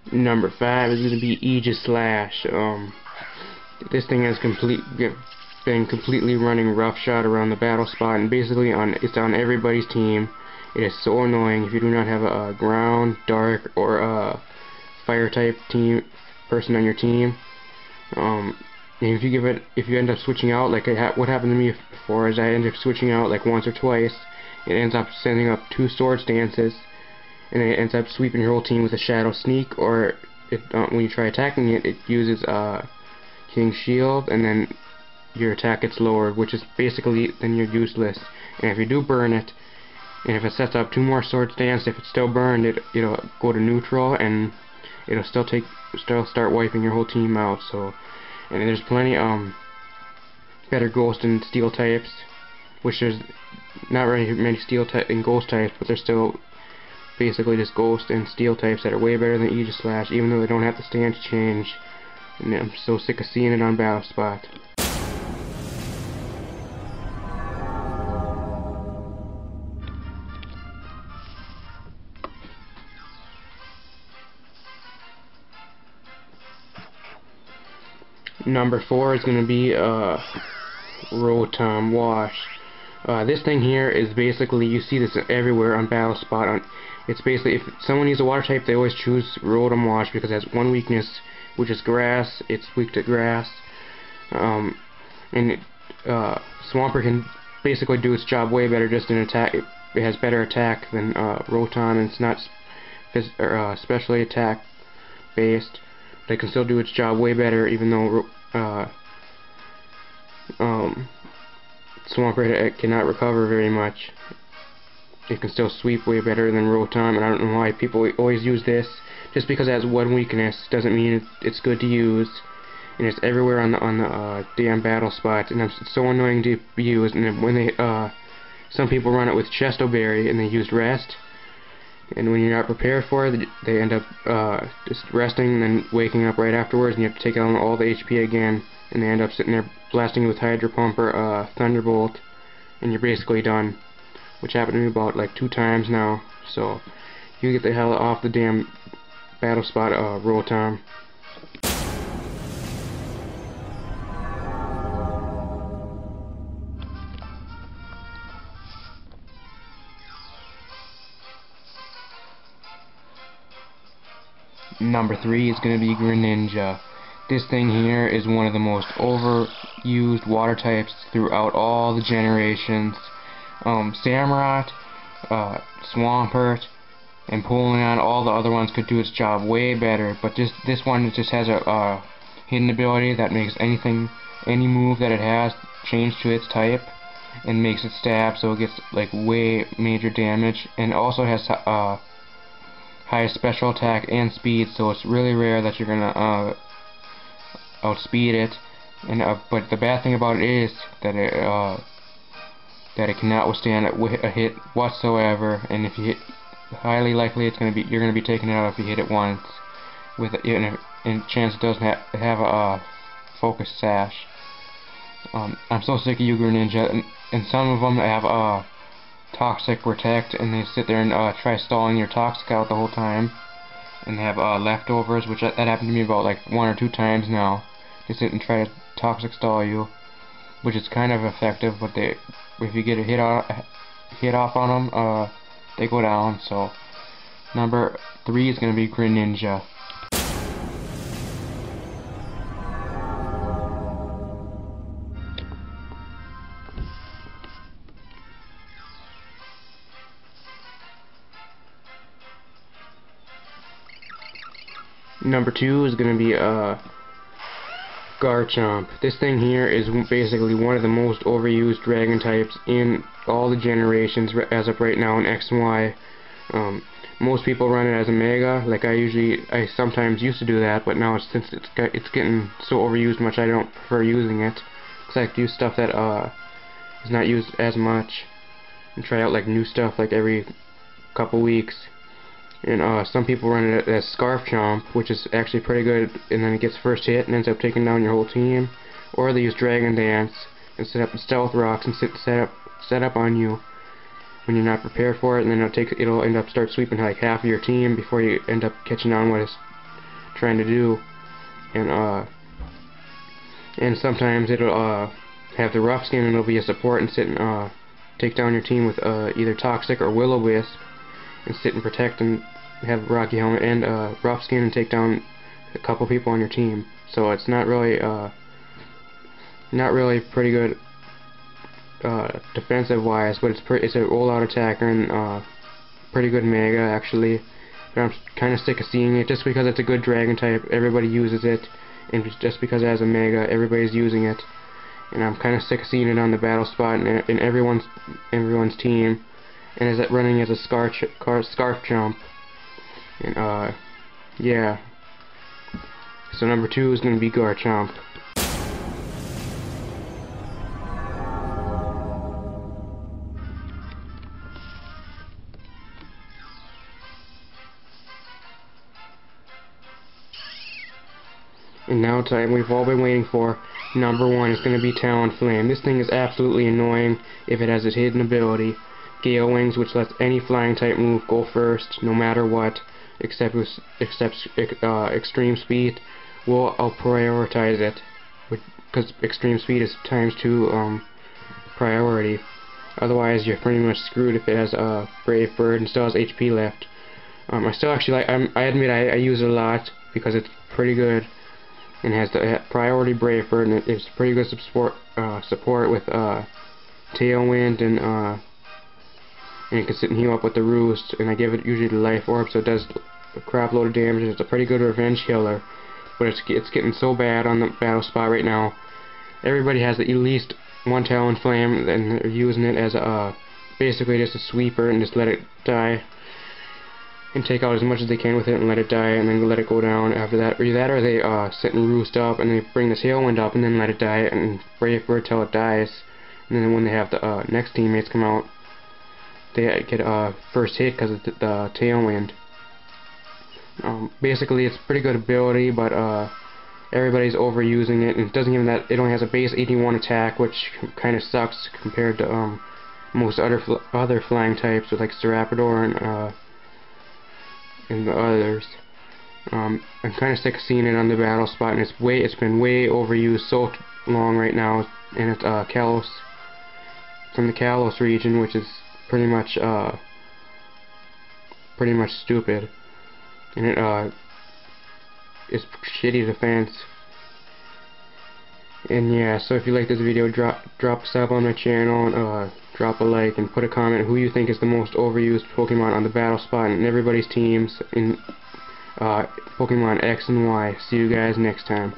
Number 5 is going to be Aegislash. This thing has been completely running roughshod around the battle spot, and basically it's on everybody's team. It is so annoying if you do not have a ground, dark, or a fire type person on your team. And if you end up switching out, like what happened to me before, is I ended up switching out like once or twice. It ends up sending up 2 sword stances, and it ends up sweeping your whole team with a shadow sneak, or when you try attacking it, it uses King's Shield, and then your attack gets lowered, which is basically then you're useless. And if you do burn it, and if it sets up 2 more sword stances, if it's still burned, it'll go to neutral, and it'll still start wiping your whole team out. So, and there's plenty better ghost and steel types, which there's not very many steel and ghost types, but there's still basically just ghost and steel types that are way better than Aegislash, even though they don't have the stance change. And I'm so sick of seeing it on Battle Spot. Number 4 is going to be Rotom Wash. This thing here is basically, you see this everywhere on Battle Spot. It's basically, if someone needs a water type, they always choose Rotom Wash because it has one weakness, which is grass. It's weak to grass. Swampert can basically do its job way better just in attack. It has better attack than Rotom, and it's not specially attack based. They can still do its job way better, even though Swampert cannot recover very much. It can still sweep way better than Rotom, and I don't know why people always use this. Just because it has one weakness doesn't mean it's good to use, and it's everywhere on the damn battle spots, and it's so annoying to use. And when they some people run it with Chesto Berry and they use Rest, and when you're not prepared for it, they end up just resting and then waking up right afterwards, and you have to take out all the HP again, and they end up sitting there blasting you with Hydro Pump or Thunderbolt, and you're basically done. Which happened to me about like 2 times now. So you get the hell off the damn battle spot, Rotom. Number 3 is going to be Greninja. This thing here is one of the most overused water types throughout all the generations. Samurott, Swampert, and Polion, all the other ones could do its job way better, but this one just has a hidden ability that makes any move that it has change to its type, and makes it stab, so it gets like way major damage, and also has highest special attack and speed, so it's really rare that you're gonna outspeed it. And but the bad thing about it is that it cannot withstand a hit whatsoever, and if you hit, highly likely you're gonna be taking it out if you hit it once. And chance it doesn't have a focus sash. I'm so sick of you, Greninja, and some of them have Toxic Protect, and they sit there and try stalling your Toxic out the whole time, and they have leftovers, which that happened to me about like 1 or 2 times now. They sit and try to Toxic stall you, which is kind of effective, but if you get a hit off on them, they go down. So number 3 is going to be Greninja. Number 2 is going to be Garchomp. This thing here is basically one of the most overused dragon types in all the generations as of right now in X and Y. Most people run it as a Mega, like I sometimes used to do that, but now since it's getting so overused much, I don't prefer using it. Because I like to use stuff that is not used as much, and try out like new stuff like every couple weeks. And some people run it as Scarf Chomp, which is actually pretty good, and then it gets first hit and ends up taking down your whole team. Or they use Dragon Dance and set up Stealth Rocks and set up on you when you're not prepared for it, and then it'll end up start sweeping like half of your team before you end up catching on trying to do. And sometimes it'll have the rough skin and it'll be a support and sit and take down your team with either Toxic or Will-O-Wisp and sit and protect and have Rocky Helmet and rough skin and take down a couple people on your team. So it's not really pretty good defensive wise, but it's an all-out attacker and pretty good mega actually. But I'm kind of sick of seeing it just because it's a good dragon type. Everybody uses it, and just because it has a mega, everybody's using it. And I'm kind of sick of seeing it on the battle spot in everyone's team. And is it running as a scarf jump? And yeah. So number 2 is going to be Garchomp. And now time we've all been waiting for. Number 1 is going to be Talonflame. This thing is absolutely annoying if it has its hidden ability, Gale Wings, which lets any flying type move go first, no matter what, except extreme speed. Well, I'll prioritize it, because extreme speed is ×2 priority. Otherwise, you're pretty much screwed if it has a Brave Bird and still has HP left. I still actually I admit I use it a lot because it's pretty good. And has the priority Brave Bird, and it's pretty good support with Tailwind, and it can sit and heal up with the Roost, and I give it usually the Life Orb, so it does a crap load of damage. It's a pretty good revenge killer, but it's getting so bad on the battle spot right now. Everybody has at least one Talonflame, and they're using it as a basically just a sweeper and just let it die. And take out as much as they can with it and let it die and then let it go down after that. Or they sit and roost up and they bring the Tailwind up and then let it die and Brave Bird till it dies. And then when they have the next teammates come out, they get first hit because of the Tailwind. Basically, it's a pretty good ability, but everybody's overusing it. And it doesn't even that. It only has a base 81 attack, which kind of sucks compared to most other flying types, with like Staraptor and the others. I'm kind of sick of seeing it on the battle spot, and it's been way overused so long right now. And it's Kalos, from the Kalos region, which is pretty much stupid, and it is shitty defense. And yeah, so if you like this video, drop a sub on my channel, and drop a like, and put a comment who you think is the most overused Pokemon on the battle spot in everybody's teams in Pokemon X and Y. See you guys next time.